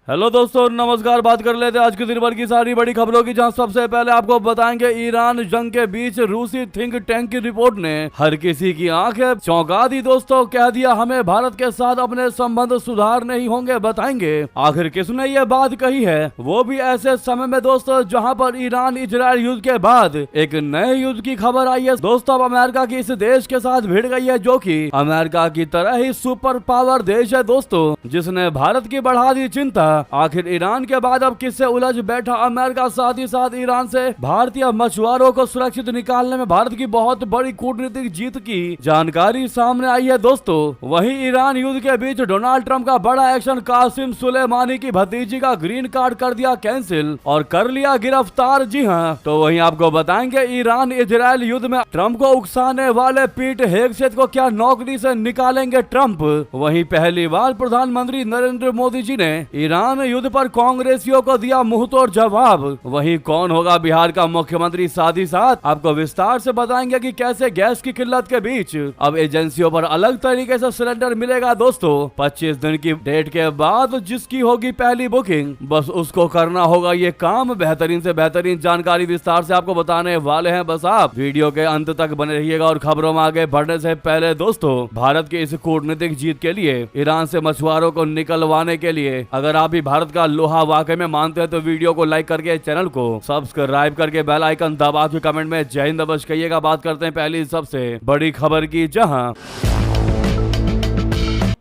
Hello दोस्तों, नमस्कार। बात कर लेते हैं आज के दिन भर की सारी बड़ी खबरों की, जहां सबसे पहले आपको बताएंगे ईरान जंग के बीच रूसी थिंक टैंक की रिपोर्ट ने हर किसी की आंखें चौंका दी। दोस्तों, कह दिया हमें भारत के साथ अपने संबंध सुधार नहीं होंगे। बताएंगे आखिर किसने ये बात कही है, वो भी ऐसे समय में दोस्तों जहां पर ईरान इजराइल युद्ध के बाद एक नए युद्ध की खबर आई है। दोस्तों, अब अमेरिका की इस देश के साथ भिड़ गई है, जो की अमेरिका की तरह ही सुपर पावर देश है दोस्तों, जिसने भारत की बढ़ा दी चिंता। आखिर ईरान के बाद अब किससे उलझ बैठा अमेरिका, साथ ही साथ ईरान से भारतीय मछुआरों को सुरक्षित निकालने में भारत की बहुत बड़ी कूटनीतिक जीत की जानकारी सामने आई है दोस्तों। वहीं ईरान युद्ध के बीच डोनाल्ड ट्रंप का बड़ा एक्शन, कासिम सुलेमानी की भतीजी का ग्रीन कार्ड कर दिया कैंसिल और कर लिया गिरफ्तार। जी हाँ, तो वहीं आपको बताएंगे ईरान इजराइल युद्ध में ट्रंप को उकसाने वाले पीट हेगसेथ को क्या नौकरी से निकालेंगे ट्रंप। वहीं पहली बार प्रधानमंत्री नरेंद्र मोदी जी ने ईरान युद्ध पर कांग्रेसियों को दिया मुंहतोड़ जवाब। वहीं कौन होगा बिहार का मुख्यमंत्री, साथ ही साथ आपको विस्तार से बताएंगे कि कैसे गैस की किल्लत के बीच अब एजेंसियों पर अलग तरीके से सिलेंडर मिलेगा दोस्तों। 25 दिन की डेट के बाद जिसकी होगी पहली बुकिंग, बस उसको करना होगा ये काम। बेहतरीन से बेहतरीन जानकारी विस्तार से आपको बताने वाले हैं, बस आप वीडियो के अंत तक बने रहिएगा। और खबरों में आगे बढ़ने से पहले दोस्तों, भारत की इस कूटनीतिक जीत के लिए, ईरान से मछुआरों को निकलवाने के लिए, अगर आप भी भारत का लोहा वाकई में मानते हैं तो वीडियो को लाइक करके चैनल को सब्सक्राइब करके बेल आइकन दबा के कमेंट में जय हिंद अवश्य कहिएगा। बात करते हैं पहली सबसे बड़ी खबर की, जहां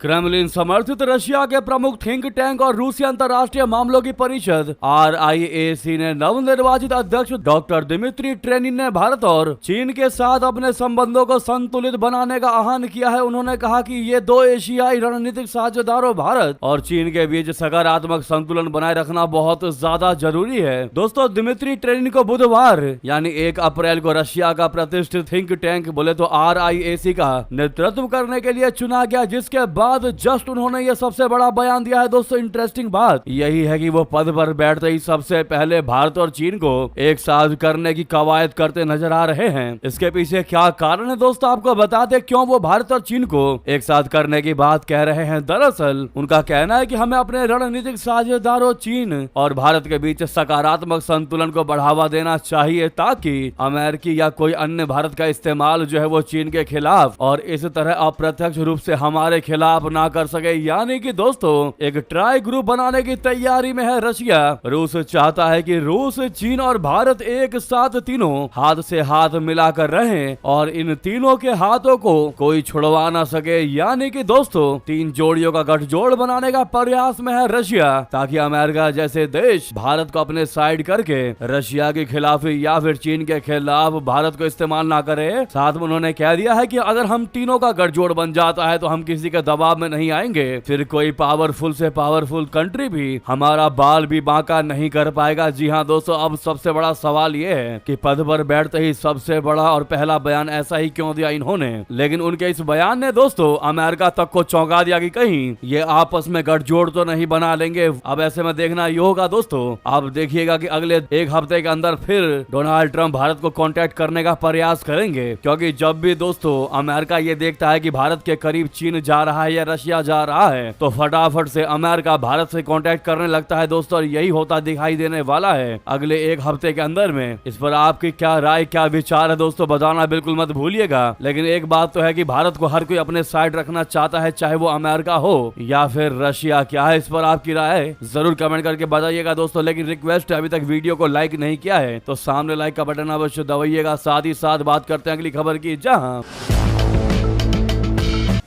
क्रेमलिन समर्थित रशिया के प्रमुख थिंक टैंक और रूसी अंतर्राष्ट्रीय मामलों की परिषद RIAC ने नवनिर्वाचित अध्यक्ष डॉक्टर दिमित्री ट्रेनिन ने भारत और चीन के साथ अपने संबंधों को संतुलित बनाने का आह्वान किया है। उन्होंने कहा कि ये दो एशियाई रणनीतिक साझेदारों भारत और चीन के बीच सकारात्मक संतुलन बनाए रखना बहुत ज्यादा जरूरी है। दोस्तों, दिमित्री ट्रेनिन को बुधवार यानी 1 अप्रैल को रशिया का प्रतिष्ठित थिंक टैंक बोले तो RIAC का नेतृत्व करने के लिए चुना गया, जिसके बाद जस्ट उन्होंने ये सबसे बड़ा बयान दिया है। दोस्तों, इंटरेस्टिंग बात यही है कि वो पद पर बैठते ही सबसे पहले भारत और चीन को एक साथ करने की कवायद करते नजर आ रहे हैं। इसके पीछे क्या कारण है दोस्तों, आपको बताते क्यों वो भारत और चीन को एक साथ करने की बात कह रहे हैं। दरअसल उनका कहना है कि हमें अपने रणनीतिक साझेदारों चीन और भारत के बीच सकारात्मक संतुलन को बढ़ावा देना चाहिए, ताकि अमेरिकी या कोई अन्य भारत का इस्तेमाल जो है वो चीन के खिलाफ और इस तरह अप्रत्यक्ष रूप से हमारे खिलाफ ना कर सके। यानी कि दोस्तों, एक ट्राई ग्रुप बनाने की तैयारी में है रशिया। रूस चाहता है कि रूस, चीन और भारत एक साथ तीनों हाथ से हाथ मिलाकर रहें और इन तीनों के हाथों को कोई छुड़वा ना सके। यानी कि दोस्तों, 3 जोड़ियों का गठजोड़ बनाने का प्रयास में है रशिया, ताकि अमेरिका जैसे देश भारत को अपने साइड करके रशिया के खिलाफ या फिर चीन के खिलाफ भारत को इस्तेमाल ना करे। साथ में उन्होंने कह दिया है कि अगर हम तीनों का गठजोड़ बन जाता है तो हम किसी के दबाव में नहीं आएंगे, फिर कोई पावरफुल से पावरफुल कंट्री भी हमारा बाल भी बांका नहीं कर पाएगा। जी हाँ दोस्तों, अब सबसे बड़ा सवाल ये है कि पद पर बैठते ही सबसे बड़ा और पहला बयान ऐसा ही क्यों दिया इन्होंने। लेकिन उनके इस बयान ने दोस्तों अमेरिका तक को चौंका दिया कि कहीं ये आपस में गठजोड़ तो नहीं बना लेंगे। अब ऐसे में देखना ये होगा दोस्तों, आप देखिएगा कि अगले 1 हफ्ते के अंदर फिर डोनाल्ड ट्रंप भारत को कांटेक्ट करने का प्रयास करेंगे, क्योंकि जब भी दोस्तों अमेरिका ये देखता है कि भारत के करीब चीन जा रहा है या रशिया जा रहा है, तो फटाफट से अमेरिका भारत से कांटेक्ट करने लगता है दोस्तों। और यही होता दिखाई देने वाला है अगले 1 हफ्ते के अंदर में। इस पर आपकी क्या राय, क्या विचार है दोस्तों, बताना बिल्कुल मत भूलिएगा। लेकिन एक बात तो है कि भारत को हर कोई अपने साइड रखना चाहता है, चाहे वो अमेरिका हो या फिर रशिया। क्या है इस पर आपकी राय, जरूर कमेंट करके बताइएगा दोस्तों। लेकिन रिक्वेस्ट है, अभी तक वीडियो को लाइक नहीं किया है तो सामने लाइक का बटन अवश्य दबाइएगा। साथ ही साथ बात करते हैं अगली खबर की, जहां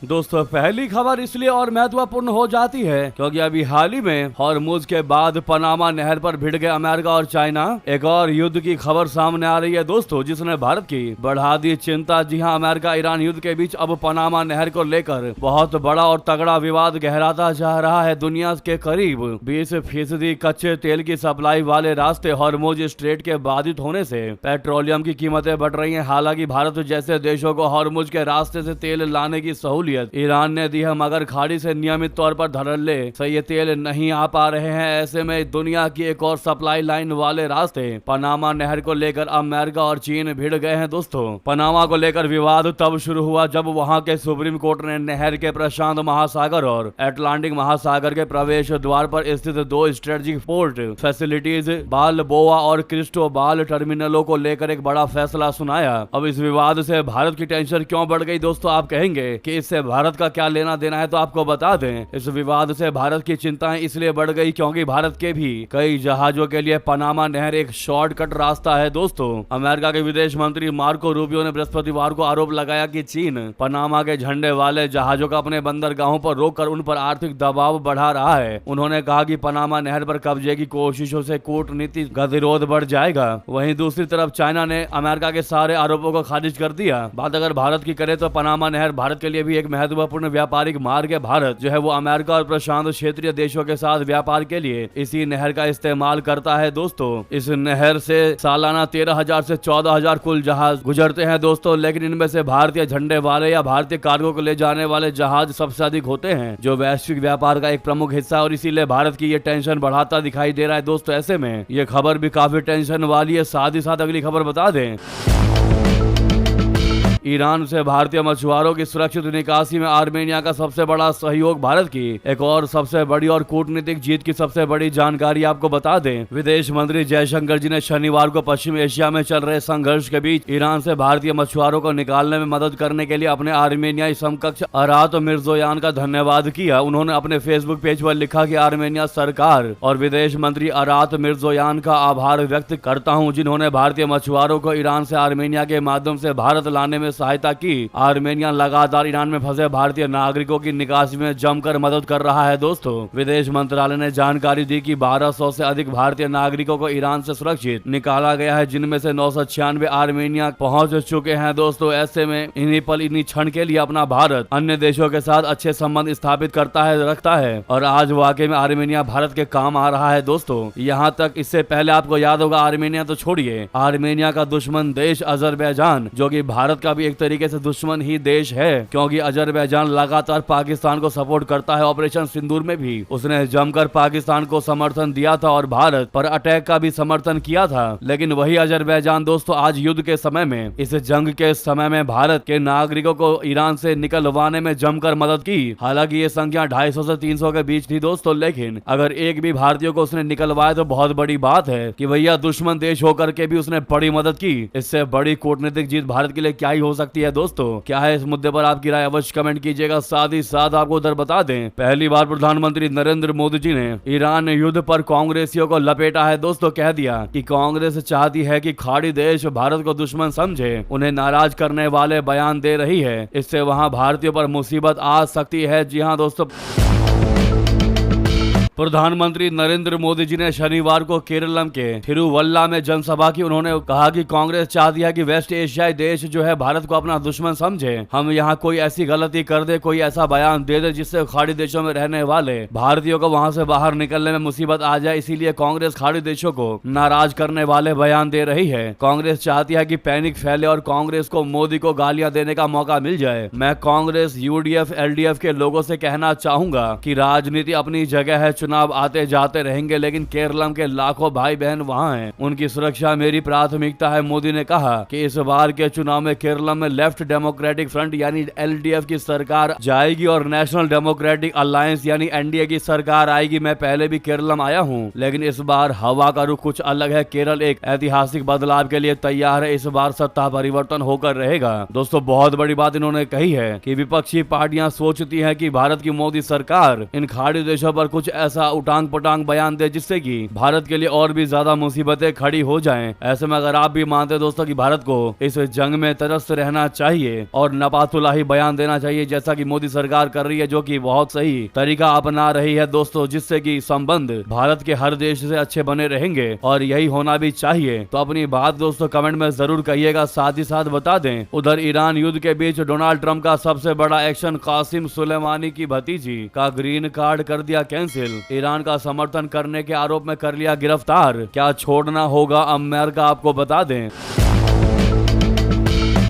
दोस्तों पहली खबर इसलिए और महत्वपूर्ण हो जाती है क्योंकि अभी हाल ही में हॉर्मुज के बाद पनामा नहर पर भिड़ गए अमेरिका और चाइना। एक और युद्ध की खबर सामने आ रही है दोस्तों, जिसने भारत की बढ़ा दी चिंता। जी हां, अमेरिका ईरान युद्ध के बीच अब पनामा नहर को लेकर बहुत बड़ा और तगड़ा विवाद गहराता जा रहा है। दुनिया के करीब 20% कच्चे तेल की सप्लाई वाले रास्ते हॉर्मुज स्ट्रेट के बाधित होने से पेट्रोलियम की कीमतें बढ़ रही है। हालांकि भारत जैसे देशों को हॉर्मुज के रास्ते से तेल लाने की सहूलियत तरबियत ईरान ने दी है, मगर खाड़ी से नियमित तौर पर धड़ल्ले से ये तेल नहीं आ पा रहे हैं। ऐसे में दुनिया की एक और सप्लाई लाइन वाले रास्ते पनामा नहर को लेकर अमेरिका और चीन भिड़ गए हैं। दोस्तों, पनामा को लेकर विवाद तब शुरू हुआ जब वहां के सुप्रीम कोर्ट ने नहर के प्रशांत महासागर और अटलांटिक महासागर के प्रवेश द्वार पर स्थित 2 स्ट्रेटेजिक पोर्ट फैसिलिटीज बालबोआ और क्रिस्टोबाल टर्मिनलों को लेकर एक बड़ा फैसला सुनाया। अब इस विवाद से भारत की टेंशन क्यों बढ़ गई दोस्तों? आप कहेंगे कि इससे भारत का क्या लेना देना है, तो आपको बता दें, इस विवाद से भारत की चिंताएं इसलिए बढ़ गई क्योंकि भारत के भी कई जहाजों के लिए पनामा नहर एक शॉर्टकट रास्ता है। दोस्तों, अमेरिका के विदेश मंत्री मार्को रूबियो ने बृहस्पतिवार को आरोप लगाया कि चीन पनामा के झंडे वाले जहाजों का अपने बंदरगाहों पर रोककर उन पर आर्थिक दबाव बढ़ा रहा है। उन्होंने कहा कि पनामा नहर पर कब्जे की कोशिशों से कूटनीतिक गतिरोध बढ़ जाएगा। वहीं दूसरी तरफ चाइना ने अमेरिका के सारे आरोपों को खारिज कर दिया। बात अगर भारत की करें तो पनामा नहर भारत के लिए भी एक महत्वपूर्ण व्यापारिक मार्ग है। भारत जो है वो अमेरिका और प्रशांत क्षेत्रीय देशों के साथ व्यापार के लिए इसी नहर का इस्तेमाल करता है। दोस्तों, इस नहर से सालाना 13,000 से 14,000 कुल जहाज गुजरते हैं दोस्तों, लेकिन इनमें से भारतीय झंडे वाले या भारतीय कार्गो को ले जाने वाले जहाज सबसे अधिक होते हैं, जो वैश्विक व्यापार का एक प्रमुख हिस्सा है और इसीलिए भारत की ये टेंशन बढ़ाता दिखाई दे रहा है। दोस्तों, ऐसे में ये खबर भी काफी टेंशन वाली है। साथ ही साथ अगली खबर बता दें, ईरान से भारतीय मछुआरों की सुरक्षित निकासी में आर्मेनिया का सबसे बड़ा सहयोग भारत की एक और सबसे बड़ी और कूटनीतिक जीत की सबसे बड़ी जानकारी आपको बता दें। विदेश मंत्री जयशंकर जी ने शनिवार को पश्चिम एशिया में चल रहे संघर्ष के बीच ईरान से भारतीय मछुआरों को निकालने में मदद करने के लिए अपने आर्मेनियाई समकक्ष अरात मिर्जोयान का धन्यवाद किया। उन्होंने अपने फेसबुक पेज पर लिखा कि आर्मेनिया सरकार और विदेश मंत्री अरात मिर्जोयान का आभार व्यक्त करता हूं, जिन्होंने भारतीय मछुआरों को ईरान से आर्मेनिया के माध्यम से भारत लाने में सहायता की। आर्मेनिया लगातार ईरान में फंसे भारतीय नागरिकों की निकासी में जमकर मदद कर रहा है। दोस्तों, विदेश मंत्रालय ने जानकारी दी कि 1200 से अधिक भारतीय नागरिकों को ईरान से सुरक्षित निकाला गया है, जिनमें से 996 आर्मेनिया पहुंच चुके हैं। दोस्तों, ऐसे में इन्हीं क्षण के लिए अपना भारत अन्य देशों के साथ अच्छे संबंध स्थापित रखता है और आज वाकई में आर्मेनिया भारत के काम आ रहा है। दोस्तों, यहाँ तक इससे पहले आपको याद होगा, आर्मेनिया तो छोड़िए, आर्मेनिया का दुश्मन देश अजरबैजान, जो कि भारत का भी एक तरीके से दुश्मन ही देश है, क्योंकि अजरबैजान लगातार पाकिस्तान को सपोर्ट करता है। ऑपरेशन सिंदूर में भी उसने जमकर पाकिस्तान को समर्थन दिया था और भारत पर अटैक का भी समर्थन किया था। लेकिन वही अजरबैजान दोस्तों आज युद्ध के समय में, इस जंग के समय में भारत के नागरिकों को ईरान से निकलवाने में जमकर मदद की। हालांकि ये संख्या 250 से 300 के बीच थी दोस्तों, लेकिन अगर एक भी भारतीयों को उसने निकलवाया तो बहुत बड़ी बात है कि भैया दुश्मन देश होकर के भी उसने बड़ी मदद की। इससे बड़ी कूटनीतिक जीत भारत के लिए क्या ही हो सकती है। दोस्तों, क्या है इस मुद्दे पर आपकी राय अवश्य कमेंट कीजिएगा। साथ ही साथ आपको उधर बता दें, पहली बार प्रधानमंत्री नरेंद्र मोदी जी ने ईरान युद्ध पर कांग्रेसियों को लपेटा है। दोस्तों, कह दिया कि कांग्रेस चाहती है कि खाड़ी देश भारत को दुश्मन समझे, उन्हें नाराज करने वाले बयान दे रही है, इससे वहां भारतीयों पर मुसीबत आ सकती है। जी हां दोस्तों, प्रधानमंत्री नरेंद्र मोदी जी ने शनिवार को केरलम के थिरुवल्ला में जनसभा की। उन्होंने कहा कि कांग्रेस चाहती है कि वेस्ट एशियाई देश जो है भारत को अपना दुश्मन समझे। हम यहाँ कोई ऐसी गलती कर दे, कोई ऐसा बयान दे दे जिससे खाड़ी देशों में रहने वाले भारतीयों को वहां से बाहर निकलने में मुसीबत आ जाए, इसीलिए कांग्रेस खाड़ी देशों को नाराज करने वाले बयान दे रही है। कांग्रेस चाहती है कि पैनिक फैले और कांग्रेस को मोदी को गालियां देने का मौका मिल जाए। मैं कांग्रेस, यूडीएफ, एलडीएफ के लोगों से कहना चाहूंगा कि राजनीति अपनी जगह है, चुनाव आते जाते रहेंगे, लेकिन केरलम के लाखों भाई बहन वहां हैं, उनकी सुरक्षा मेरी प्राथमिकता है। मोदी ने कहा कि इस बार के चुनाव में केरलम में लेफ्ट डेमोक्रेटिक फ्रंट यानी एलडीएफ की सरकार जाएगी और नेशनल डेमोक्रेटिक अलायंस यानी एनडीए की सरकार आएगी। मैं पहले भी केरलम आया हूं, लेकिन इस बार हवा का रुख कुछ अलग है। केरल एक ऐतिहासिक बदलाव के लिए तैयार है। इस बार सत्ता परिवर्तन होकर रहेगा। दोस्तों, बहुत बड़ी बात इन्होंने कही है कि विपक्षी पार्टियां सोचती हैं कि भारत की मोदी सरकार इन खाड़ी देशों पर कुछ ऐसा उटांग पटांग बयान दे जिससे कि भारत के लिए और भी ज्यादा मुसीबतें खड़ी हो जाएं। ऐसे में अगर आप भी मानते दोस्तों कि भारत को इस जंग में त्रस्त रहना चाहिए और नपातुलाही बयान देना चाहिए जैसा कि मोदी सरकार कर रही है, जो कि बहुत सही तरीका अपना रही है दोस्तों, जिससे कि संबंध भारत के हर देश से अच्छे बने रहेंगे और यही होना भी चाहिए, तो अपनी बात दोस्तों कमेंट में जरूर कहिएगा। साथ ही साथ बता दें, उधर ईरान युद्ध के बीच डोनाल्ड ट्रंप का सबसे बड़ा एक्शन, कासिम सुलेमानी की भतीजी का ग्रीन कार्ड कर दिया कैंसिल। ईरान का समर्थन करने के आरोप में कर लिया गिरफ्तार। क्या छोड़ना होगा अमेरिका, आपको बता दें।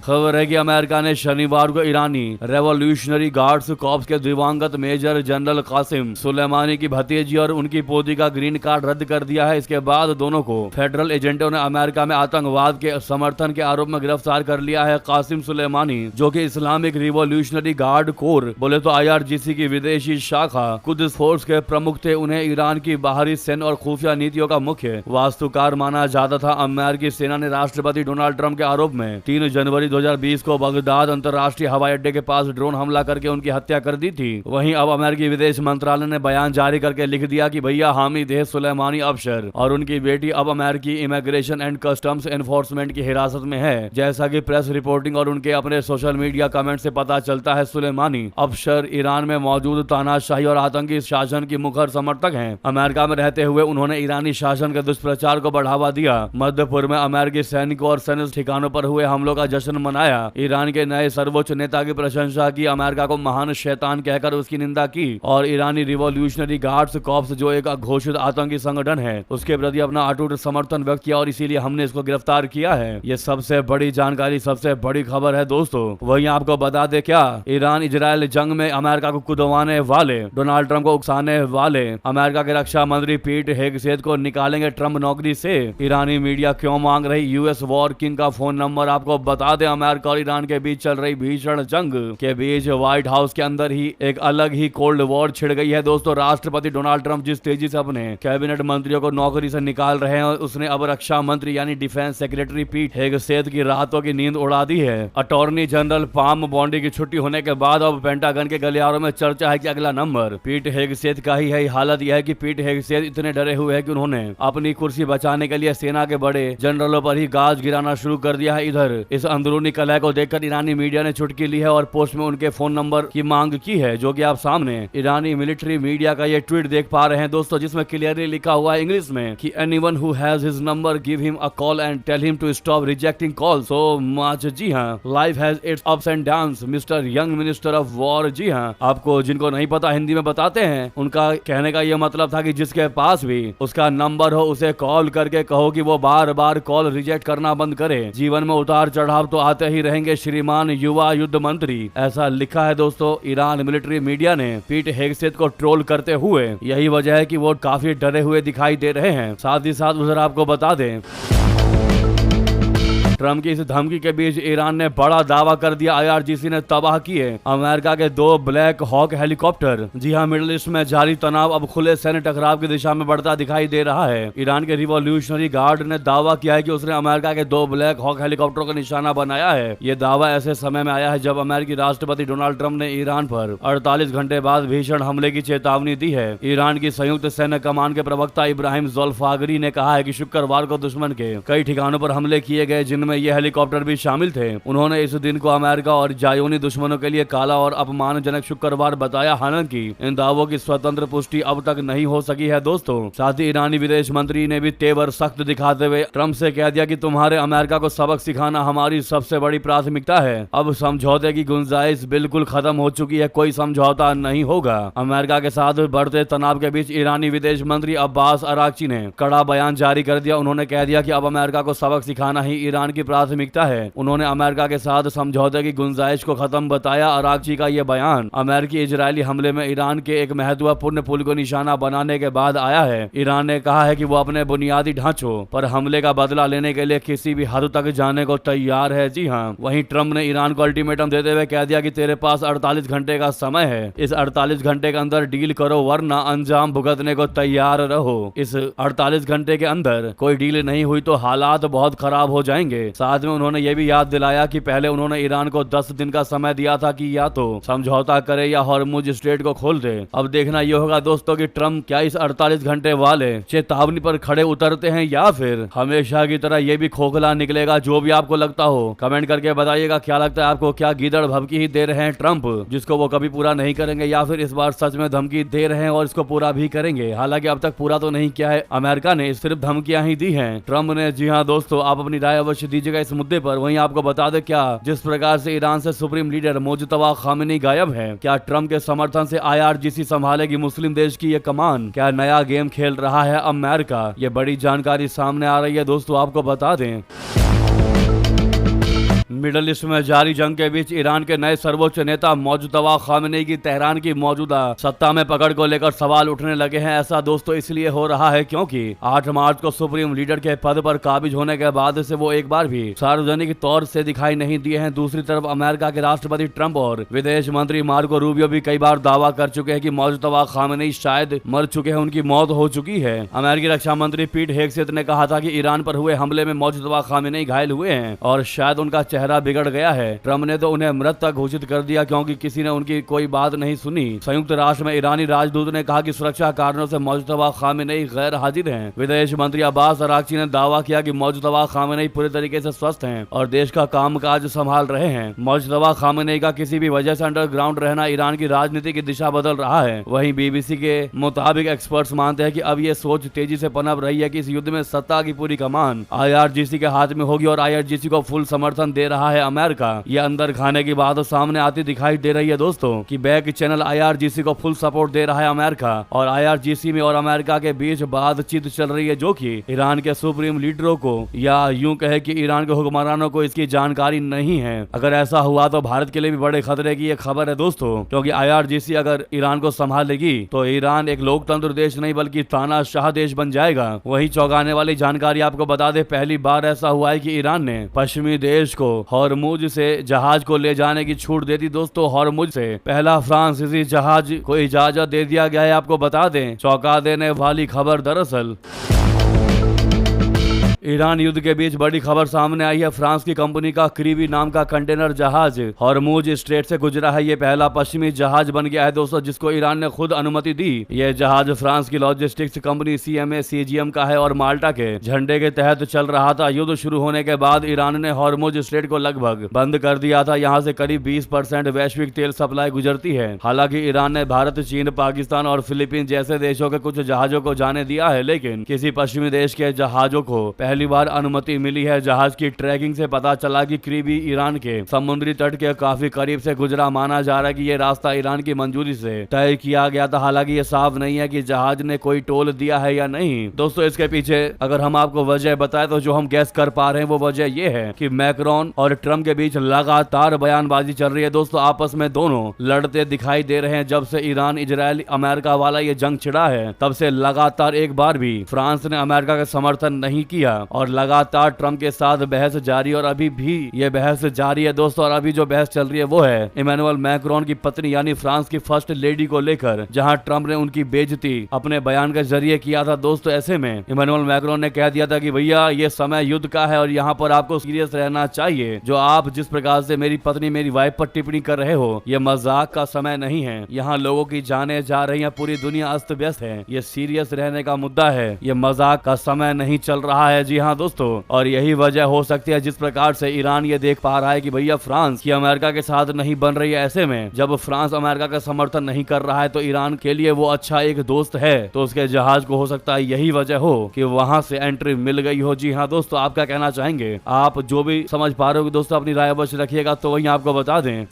खबर है कि अमेरिका ने शनिवार को ईरानी रेवोल्यूशनरी गार्ड्स कॉर्प्स के दिवंगत मेजर जनरल कासिम सुलेमानी की भतीजी और उनकी पोती का ग्रीन कार्ड रद्द कर दिया है। इसके बाद दोनों को फेडरल एजेंटों ने अमेरिका में आतंकवाद के समर्थन के आरोप में गिरफ्तार कर लिया है। कासिम सुलेमानी, जो कि इस्लामिक रिवोल्यूशनरी गार्ड कोर बोले तो IRGC की विदेशी शाखा कुद्स फोर्स के प्रमुख थे। उन्हें ईरान की बाहरी सैन्य और खुफिया नीतियों का मुख्य वास्तुकार माना जाता था। अमेरिकी सेना ने राष्ट्रपति डोनाल्ड ट्रंप के आरोप में 3 जनवरी 2020 को बगदाद अंतर्राष्ट्रीय हवाई अड्डे के पास ड्रोन हमला करके उनकी हत्या कर दी थी। वहीं अब अमेरिकी विदेश मंत्रालय ने बयान जारी करके लिख दिया कि भैया हामिद सुलेमानी अफसर और उनकी बेटी अब अमेरिकी इमिग्रेशन एंड कस्टम्स एनफोर्समेंट की हिरासत में है। जैसा कि प्रेस रिपोर्टिंग और उनके अपने सोशल मीडिया कमेंट से पता चलता है, सुलेमानी अफसर ईरान में मौजूद तानाशाही और आतंकी शासन की मुखर समर्थक हैं। अमेरिका में रहते हुए उन्होंने ईरानी शासन के दुष्प्रचार को बढ़ावा दिया। मध्य पूर्व में अमेरिकी सैनिकों और सैन्य ठिकानों पर हुए हमलों का जश्न मनाया। ईरान के नए सर्वोच्च नेता की प्रशंसा की, अमेरिका को महान शैतान कहकर उसकी निंदा की और ईरानी रिवोल्यूशनरी गार्ड्स कॉर्प्स जो एक घोषित आतंकी संगठन है उसके प्रति अपना अटूट समर्थन व्यक्त किया और इसीलिए हमने इसको गिरफ्तार किया है। ये सबसे बड़ी जानकारी, सबसे बड़ी खबर है दोस्तों। वहीं आपको बता दे क्या, ईरान इजराइल जंग में अमेरिका को कुदवाने वाले, डोनाल्ड ट्रंप को उकसाने वाले अमेरिका के रक्षा मंत्री पीट हेगसेथ को निकालेंगे ट्रंप नौकरी से। ईरानी मीडिया क्यों मांग रही यूएस वॉर किंग का फोन नंबर, आपको बता दें अमेरिका और ईरान के बीच चल रही भीषण जंग के बीच व्हाइट हाउस के अंदर ही एक अलग ही कोल्ड वॉर छिड़ गई है दोस्तों। राष्ट्रपति डोनाल्ड ट्रंप जिस तेजी से अपने कैबिनेट मंत्रियों को नौकरी से निकाल रहे हैं, उसने अब रक्षा मंत्री यानी डिफेंस सेक्रेटरी पीट हेगसेथ की रातों की नींद उड़ा दी है। अटॉर्नी जनरल पाम बॉन्डी की छुट्टी होने के बाद अब पेंटागन के गलियारों में चर्चा है कि अगला नंबर पीट हेगसेथ का ही है। हालत यह है कि पीट हेगसेथ इतने डरे हुए हैं कि उन्होंने अपनी कुर्सी बचाने के लिए सेना के बड़े जनरलों पर ही गाज गिराना शुरू कर दिया है। इधर इस अंदरूनी कलह को देखकर ईरानी मीडिया ने चुटकी ली है और पोस्ट में उनके फोन नंबर की मांग की है, जो कि आप सामने ईरानी मिलिट्री मीडिया का ये ट्वीट देख पा रहे हैं दोस्तों, जिसमें क्लियरली लिखा हुआ है इंग्लिश में कि anyone who has his number give him a call and tell him to stop rejecting call so much. जी हाँ, life has its ups and downs mister young minister of war. जी हाँ, आपको जिनको नहीं पता हिंदी में बताते हैं, उनका कहने का ये मतलब था कि जिसके पास भी उसका नंबर हो उसे कॉल करके कहो कि वो बार बार कॉल रिजेक्ट करना बंद करे। जीवन में उतार चढ़ाव तो आते ही रहेंगे श्रीमान युवा युद्ध मंत्री, ऐसा लिखा है दोस्तों ईरान मिलिट्री मीडिया ने पीट हेगसेथ को ट्रोल करते हुए। यही वजह है कि वो काफी डरे हुए दिखाई दे रहे हैं। साथ ही साथ उधर आपको बता दें, ट्रंप की इस धमकी के बीच ईरान ने बड़ा दावा कर दिया, IRGC ने तबाह किए अमेरिका के 2 ब्लैक हॉक हेलीकॉप्टर। जी हां, मिडिल ईस्ट में जारी तनाव अब खुले सैन्य टकराव की दिशा में बढ़ता दिखाई दे रहा है। ईरान के रिवोल्यूशनरी गार्ड ने दावा किया है कि उसने अमेरिका के 2 ब्लैक हॉक हेलीकॉप्टरों का निशाना बनाया है। ये दावा ऐसे समय में आया है जब अमेरिकी राष्ट्रपति डोनाल्ड ट्रंप ने ईरान पर 48 घंटे बाद भीषण हमले की चेतावनी दी है। ईरान की संयुक्त सैन्य कमान के प्रवक्ता इब्राहिम जोल्फागरी ने कहा है कि शुक्रवार को दुश्मन के कई ठिकानों पर हमले किए गए, जिनमें ये हेलीकॉप्टर भी शामिल थे। उन्होंने इस दिन को अमेरिका और जायोनी दुश्मनों के लिए काला और अपमानजनक शुक्रवार बताया। हालांकि इन दावों की स्वतंत्र पुष्टि अब तक नहीं हो सकी है दोस्तों। साथ ही ईरानी विदेश मंत्री ने भी तेवर सख्त दिखाते हुए ट्रंप से कह दिया कि तुम्हारे अमेरिका को सबक सिखाना हमारी सबसे बड़ी प्राथमिकता है। अब समझौते की गुंजाइश बिल्कुल खत्म हो चुकी है, कोई समझौता नहीं होगा। अमेरिका के साथ बढ़ते तनाव के बीच ईरानी विदेश मंत्री अब्बास अरागची ने कड़ा बयान जारी कर दिया। उन्होंने कह दिया कि अब अमेरिका को सबक सिखाना ही ईरान की प्राथमिकता है। उन्होंने अमेरिका के साथ समझौते की गुंजाइश को खत्म बताया। अरागची का यह बयान अमेरिकी इजरायली हमले में ईरान के एक महत्वपूर्ण पुल को निशाना बनाने के बाद आया है। ईरान ने कहा है कि वो अपने बुनियादी ढांचों पर हमले का बदला लेने के लिए किसी भी हद तक जाने को तैयार है। जी हाँ, वहीं ट्रंप ने ईरान को अल्टीमेटम देते हुए कह दिया कि तेरे पास 48 घंटे का समय है, इस 48 घंटे के अंदर डील करो वरना अंजाम भुगतने को तैयार रहो। इस 48 घंटे के अंदर कोई डील नहीं हुई तो हालात बहुत खराब हो जाएंगे। साथ में उन्होंने ये भी याद दिलाया कि पहले उन्होंने ईरान को 10 दिन का समय दिया था कि या तो समझौता करे या हॉर्मुज स्ट्रेट को खोल दे। अब देखना यह होगा दोस्तों कि ट्रंप क्या इस 48 घंटे वाले चेतावनी पर खड़े उतरते हैं या फिर हमेशा की तरह ये भी खोखला निकलेगा। जो भी आपको लगता हो कमेंट करके बताइएगा। क्या लगता है आपको, क्या गीदड़ भभकी ही दे रहे हैं ट्रंप जिसको वो कभी पूरा नहीं करेंगे, या फिर इस बार सच में धमकी दे रहे हैं और इसको पूरा भी करेंगे? हालांकि अब तक पूरा तो नहीं किया है अमेरिका ने, सिर्फ धमकियां ही दी हैं ट्रंप ने। जी हाँ दोस्तों, आप अपनी राय अवश्य दीजिएगा इस मुद्दे पर। वहीं आपको बता दें, क्या जिस प्रकार से ईरान से सुप्रीम लीडर मुज्तबा खामेनी गायब है, क्या ट्रंप के समर्थन से IRGC संभालेगी मुस्लिम देश की ये कमान? क्या नया गेम खेल रहा है अमेरिका? ये बड़ी जानकारी सामने आ रही है दोस्तों, आपको बता दें। मिडल ईस्ट में जारी जंग के बीच ईरान के नए सर्वोच्च नेता मौजूदा खामेनेई की तेहरान की मौजूदा सत्ता में पकड़ को लेकर सवाल उठने लगे हैं। ऐसा दोस्तों इसलिए हो रहा है क्योंकि 8 मार्च को सुप्रीम लीडर के पद पर काबिज होने के बाद से वो एक बार भी सार्वजनिक तौर से दिखाई नहीं दिए हैं। दूसरी तरफ अमेरिका के राष्ट्रपति ट्रंप और विदेश मंत्री मार्को रूबियो भी कई बार दावा कर चुके हैं कि मौजूदा खामेनेई शायद मर चुके हैं, उनकी मौत हो चुकी है। अमेरिकी रक्षा मंत्री पीट हेगसेथ ने कहा था कि ईरान पर हुए हमले में मौजूदा खामेनेई घायल हुए हैं और शायद उनका चेहरा बिगड़ गया है। ट्रंप ने तो उन्हें मृत तक घोषित कर दिया क्योंकि किसी ने उनकी कोई बात नहीं सुनी। संयुक्त राष्ट्र में ईरानी राजदूत ने कहा कि सुरक्षा कारणों से मौजूदा खामेनेई गैर हाजिर हैं। विदेश मंत्री अब्बास अराक्ची ने दावा किया कि मौजूदा खामेनेई पूरे तरीके से स्वस्थ हैं और देश का कामकाज संभाल रहे हैं। मौजूदा खामेनेई का किसी भी वजह से अंडरग्राउंड रहना ईरान की राजनीति की दिशा बदल रहा है। वहीं बीबीसी के मुताबिक एक्सपर्ट्स मानते हैं कि अब ये सोच तेजी से पनप रही है कि इस युद्ध में सत्ता की पूरी कमान IRGC के हाथ में होगी और IRGC को फुल समर्थन दे रहा है अमेरिका। ये अंदर खाने की बात सामने आती दिखाई दे रही है दोस्तों कि बैक चैनल IRGC को फुल सपोर्ट दे रहा है अमेरिका और IRGC में और अमेरिका के बीच बातचीत चल रही है जो कि ईरान के सुप्रीम लीडरों को या यूं कहे कि ईरान के हुक्मरानों को इसकी जानकारी नहीं है। अगर ऐसा हुआ तो भारत के लिए भी बड़े खतरे की ये खबर है दोस्तों, क्योंकि IRGC अगर ईरान को संभालेगी तो ईरान एक लोकतंत्र देश नहीं बल्कि तानाशाह देश बन जाएगा। वही चौंकाने वाली जानकारी आपको बता दे, पहली बार ऐसा हुआ है कि ईरान ने पश्चिमी देश को हॉर्मुज से जहाज को ले जाने की छूट दे दी दोस्तों। हॉर्मुज से पहला फ्रांसीसी जहाज को इजाजत दे दिया गया है। आपको बता दें, चौंका देने वाली खबर दरअसल ईरान युद्ध के बीच बड़ी खबर सामने आई है। फ्रांस की कंपनी का क्रीवी नाम का कंटेनर जहाज हॉर्मुज स्ट्रेट से गुजरा है। ये पहला पश्चिमी जहाज बन गया है दोस्तों जिसको ईरान ने खुद अनुमति दी। यह जहाज फ्रांस की लॉजिस्टिक्स कंपनी CMA CGM का है और माल्टा के झंडे के तहत चल रहा था। युद्ध शुरू होने के बाद ईरान ने हॉर्मुज स्ट्रेट को लगभग बंद कर दिया था। यहाँ से करीब 20% वैश्विक तेल सप्लाई गुजरती है। हालांकि ईरान ने भारत, चीन, पाकिस्तान और फिलीपींस जैसे देशों के कुछ जहाजों को जाने दिया है, लेकिन किसी पश्चिमी देश के जहाजों को पहली बार अनुमति मिली है। जहाज की ट्रैकिंग से पता चला कि क्रीवी ईरान के समुद्री तट के काफी करीब से गुजरा। माना जा रहा है कि ये रास्ता ईरान की मंजूरी से तय किया गया था। हालांकि ये साफ नहीं है कि जहाज ने कोई टोल दिया है या नहीं। दोस्तों इसके पीछे अगर हम आपको वजह बताएं तो जो हम गैस कर पा रहे हैं वो वजह ये है कि मैक्रोन और ट्रम्प के बीच लगातार बयानबाजी चल रही है दोस्तों। आपस में दोनों लड़ते दिखाई दे रहे हैं। जब से ईरान इजराइल अमेरिका वाला ये जंग छिड़ा है तब से लगातार एक बार भी फ्रांस ने अमेरिका का समर्थन नहीं किया और लगातार ट्रंप के साथ बहस जारी और अभी भी ये बहस जारी है दोस्तों। और अभी जो बहस चल रही है वो है इमैनुअल मैक्रोन की पत्नी यानी फ्रांस की फर्स्ट लेडी को लेकर, जहां ट्रंप ने उनकी बेइज्जती अपने बयान के जरिए किया था दोस्तों। ऐसे में इमैनुअल मैक्रोन ने कह दिया था कि भैया ये समय युद्ध का है और यहाँ पर आपको सीरियस रहना चाहिए। जो आप जिस प्रकार से मेरी पत्नी, मेरी वाइफ पर टिप्पणी कर रहे हो, ये मजाक का समय नहीं है। यहाँ लोगों की जाने जा रही है, पूरी दुनिया अस्त व्यस्त है। ये सीरियस रहने का मुद्दा है, ये मजाक का समय नहीं चल रहा है। जी हाँ दोस्तों, और यही वजह हो सकती है जिस प्रकार से ईरान ये देख पा रहा है कि भैया फ्रांस की अमेरिका के साथ नहीं बन रही है। ऐसे में जब फ्रांस अमेरिका का समर्थन नहीं कर रहा है तो ईरान के लिए वो अच्छा एक दोस्त है, तो उसके जहाज को हो सकता है यही वजह हो कि वहां से एंट्री मिल गई हो। जी हाँ दोस्तों, आप क्या कहना चाहेंगे? आप जो भी समझ पा रहे हो दोस्तों अपनी राय अवश्य रखिएगा। तो वही आपको बता दें,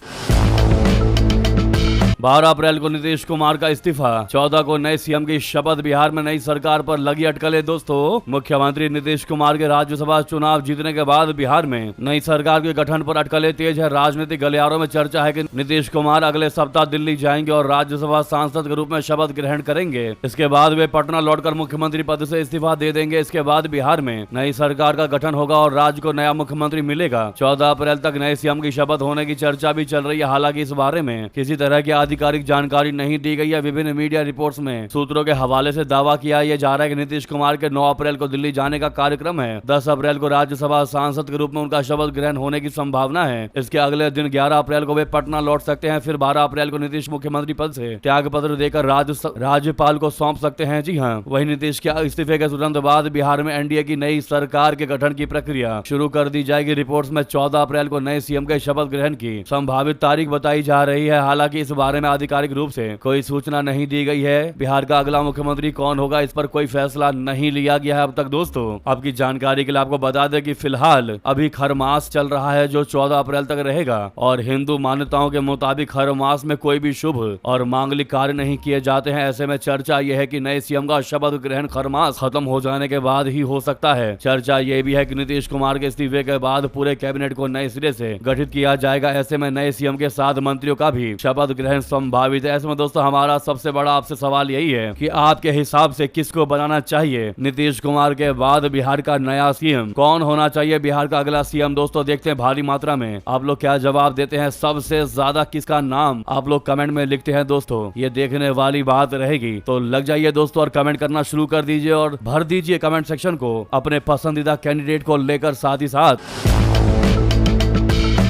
12 अप्रैल को नीतीश कुमार का इस्तीफा, 14 को नए सीएम की शपथ। बिहार में नई सरकार पर लगी अटकलें दोस्तों। मुख्यमंत्री नीतीश कुमार के राज्यसभा चुनाव जीतने के बाद बिहार में नई सरकार के गठन पर अटकलें तेज है। राजनीतिक गलियारों में चर्चा है कि नीतीश कुमार अगले सप्ताह दिल्ली जाएंगे और राज्यसभा सांसद के रूप में शपथ ग्रहण करेंगे। इसके बाद वे पटना लौटकर मुख्यमंत्री पद से इस्तीफा दे देंगे। इसके बाद बिहार में नई सरकार का गठन होगा और राज्य को नया मुख्यमंत्री मिलेगा। 14 अप्रैल तक नए सीएम की शपथ होने की चर्चा भी चल रही है। हालांकि इस बारे में किसी तरह की आधिकारिक जानकारी नहीं दी गई है। विभिन्न मीडिया रिपोर्ट्स में सूत्रों के हवाले से दावा किया यह जा रहा है कि नीतीश कुमार के 9 अप्रैल को दिल्ली जाने का कार्यक्रम है। 10 अप्रैल को राज्यसभा सांसद के रूप में उनका शपथ ग्रहण होने की संभावना है। इसके अगले दिन 11 अप्रैल को वे पटना लौट सकते हैं। फिर 12 अप्रैल को नीतीश मुख्यमंत्री पद से त्याग पत्र देकर राज्यपाल को सौंप सकते हैं। जी हाँ, वही नीतीश के इस्तीफे के तुरंत बाद बिहार में एनडीए की नई सरकार के गठन की प्रक्रिया शुरू कर दी जाएगी। रिपोर्ट्स में 14 अप्रैल को नए सीएम के शपथ ग्रहण की संभावित तारीख बताई जा रही है। हालांकि इस बारे बारे में आधिकारिक रूप से कोई सूचना नहीं दी गई है। बिहार का अगला मुख्यमंत्री कौन होगा, इस पर कोई फैसला नहीं लिया गया है अब तक। दोस्तों आपकी जानकारी के लिए आपको बता दें कि फिलहाल अभी खरमास चल रहा है जो 14 अप्रैल तक रहेगा और हिंदू मान्यताओं के मुताबिक खरमास में कोई भी शुभ और मांगलिक कार्य नहीं किए जाते हैं। ऐसे में चर्चा यह है कि नए सीएम का शपथ ग्रहण खरमास खत्म हो जाने के बाद ही हो सकता है। चर्चा यह भी है कि नीतीश कुमार के इस्तीफे के बाद पूरे कैबिनेट को नए सिरे से गठित किया जाएगा। ऐसे में नए सीएम के 7 मंत्रियों का भी शपथ ग्रहण संभावित है। ऐसे में दोस्तों हमारा सबसे बड़ा आपसे सवाल यही है कि आपके हिसाब से किसको बनाना चाहिए? नीतीश कुमार के बाद बिहार का नया सीएम कौन होना चाहिए? बिहार का अगला सीएम दोस्तों देखते हैं भारी मात्रा में आप लोग क्या जवाब देते हैं। सबसे ज्यादा किसका नाम आप लोग कमेंट में लिखते हैं दोस्तों, ये देखने वाली बात रहेगी। तो लग जाइए दोस्तों और कमेंट करना शुरू कर दीजिए और भर दीजिए कमेंट सेक्शन को अपने पसंदीदा कैंडिडेट को लेकर। साथ ही साथ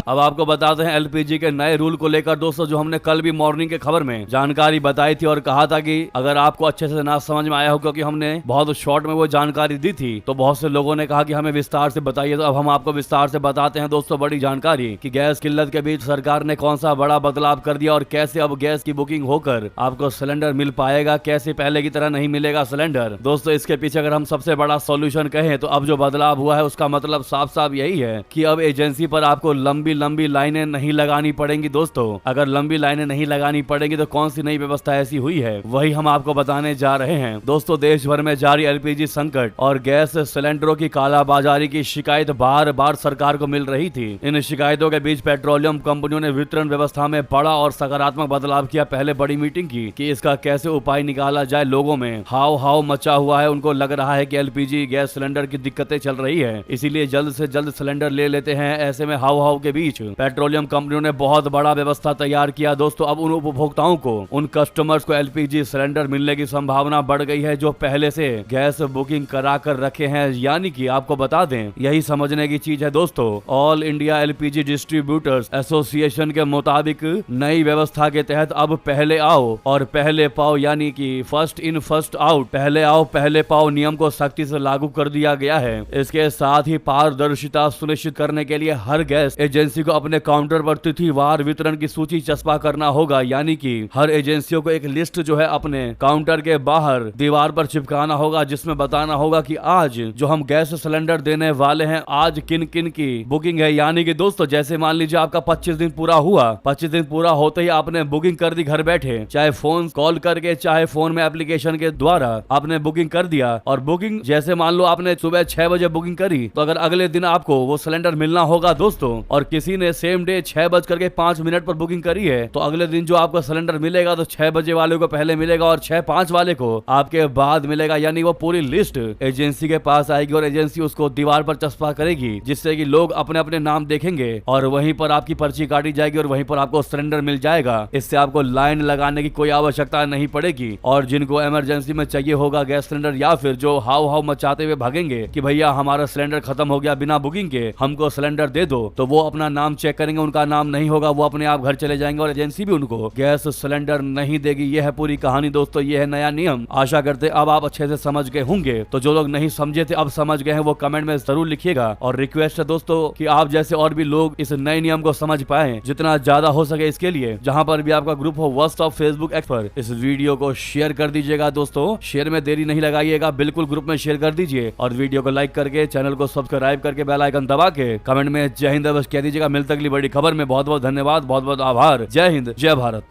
अब आपको बताते हैं एलपीजी के नए रूल को लेकर दोस्तों, जो हमने कल भी मॉर्निंग के खबर में जानकारी बताई थी और कहा था कि अगर आपको अच्छे से ना समझ में आया हो, क्योंकि हमने बहुत शॉर्ट में वो जानकारी दी थी, तो बहुत से लोगों ने कहा कि हमें विस्तार से बताइए। तो अब हम आपको विस्तार से बताते हैं दोस्तों बड़ी जानकारी कि गैस किल्लत के बीच सरकार ने कौन सा बड़ा बदलाव कर दिया और कैसे अब गैस की बुकिंग होकर आपको सिलेंडर मिल पाएगा, कैसे पहले की तरह नहीं मिलेगा सिलेंडर। दोस्तों इसके पीछे अगर हम सबसे बड़ा सॉल्यूशन कहें तो अब जो बदलाव हुआ है उसका मतलब साफ साफ यही है कि अब एजेंसी पर आपको लंबी लाइनें नहीं लगानी पड़ेंगी। दोस्तों अगर लंबी लाइनें नहीं लगानी पड़ेंगी तो कौन सी नई व्यवस्था ऐसी हुई है, वही हम आपको बताने जा रहे हैं। दोस्तों देश भर में जारी एलपीजी संकट और गैस सिलेंडरों की कालाबाजारी की शिकायत बार बार सरकार को मिल रही थी। इन शिकायतों के बीच पेट्रोलियम कंपनियों ने वितरण व्यवस्था में बड़ा और सकारात्मक बदलाव किया। पहले बड़ी मीटिंग की कि इसका कैसे उपाय निकाला जाए। लोगों में हाव मचा हुआ है, उनको लग रहा है कि एलपीजी गैस सिलेंडर की दिक्कतें चल रही है, इसीलिए जल्द से जल्द सिलेंडर ले लेते हैं। ऐसे में हाव के बीच पेट्रोलियम कंपनियों ने बहुत बड़ा व्यवस्था तैयार किया। दोस्तों अब उन उपभोक्ताओं को, उन कस्टमर्स को एलपीजी सिलेंडर मिलने की संभावना बढ़ गई है जो पहले से गैस बुकिंग करा कर रखे हैं। यानी कि आपको बता दें, यही समझने की चीज है दोस्तों। All India LPG distributors association के मुताबिक नई व्यवस्था के तहत अब पहले आओ और पहले पाओ, यानी कि फर्स्ट इन फर्स्ट आउट, पहले आओ पहले पाओ नियम को सख्ती से लागू कर दिया गया है। इसके साथ ही पारदर्शिता सुनिश्चित करने के लिए हर गैस एजेंसी को अपने काउंटर पर तिथिवार वितरण की सूची चस्पा करना होगा। यानी कि हर एजेंसियों को एक लिस्ट जो है अपने काउंटर के बाहर दीवार पर चिपकाना होगा, जिसमें बताना होगा कि आज जो हम गैस सिलेंडर देने वाले हैं, आज किन किन की बुकिंग है। यानी कि दोस्तों जैसे मान लीजिए आपका 25 दिन पूरा हुआ, 25 दिन पूरा होते ही आपने बुकिंग कर दी घर बैठे, चाहे फोन कॉल करके चाहे फोन में एप्लीकेशन के द्वारा आपने बुकिंग कर दिया। और बुकिंग जैसे मान लो आपने सुबह 6 बजे बुकिंग करी, तो अगर अगले दिन आपको वो सिलेंडर मिलना होगा दोस्तों, और किसी ने सेम डे 6:05 पर बुकिंग करी है, तो अगले दिन जो आपको सिलेंडर मिलेगा तो 6 बजे वाले को पहले मिलेगा और 6:05 वाले को आपके बाद मिलेगा। यानी वो पूरी लिस्ट एजेंसी के पास आएगी और एजेंसी उसको दीवार पर चस्पा करेगी, जिससे कि लोग अपने अपने नाम देखेंगे और वहीं पर आपकी पर्ची काटी जाएगी और वहीं पर आपको सिलेंडर मिल जाएगा। इससे आपको लाइन लगाने की कोई आवश्यकता नहीं पड़ेगी। और जिनको इमरजेंसी में चाहिए होगा गैस सिलेंडर, या फिर जो हाव मचाते हुए भागेंगे कि भैया हमारा सिलेंडर खत्म हो गया, बिना बुकिंग के हमको सिलेंडर दे दो, तो वो अपना नाम चेक करेंगे, उनका नाम नहीं होगा, वो अपने आप घर चले जाएंगे और एजेंसी भी उनको गैस सिलेंडर नहीं देगी। यह है पूरी कहानी दोस्तों, यह है नया नियम। आशा करते अब आप अच्छे से समझ गए होंगे। तो जो लोग नहीं समझे थे अब समझ गए हैं, वो कमेंट में जरूर लिखिएगा। और रिक्वेस्ट है दोस्तों कि आप जैसे और भी लोग इस नए नियम को समझ पाए जितना ज्यादा हो सके, इसके लिए जहां पर भी आपका ग्रुप हो व्हाट्सएप फेसबुक एक्स पर इस वीडियो को शेयर कर दीजिएगा। दोस्तों शेयर में देरी नहीं लगाइएगा, बिल्कुल ग्रुप में शेयर कर दीजिए और वीडियो को लाइक करके चैनल को सब्सक्राइब करके बेल आइकन दबा के कमेंट में जय हिंद बस कह दीजिएगा। मिलते अगली बड़ी खबर में। बहुत बहुत धन्यवाद, बहुत बहुत आभार। जय हिंद, जय भारत।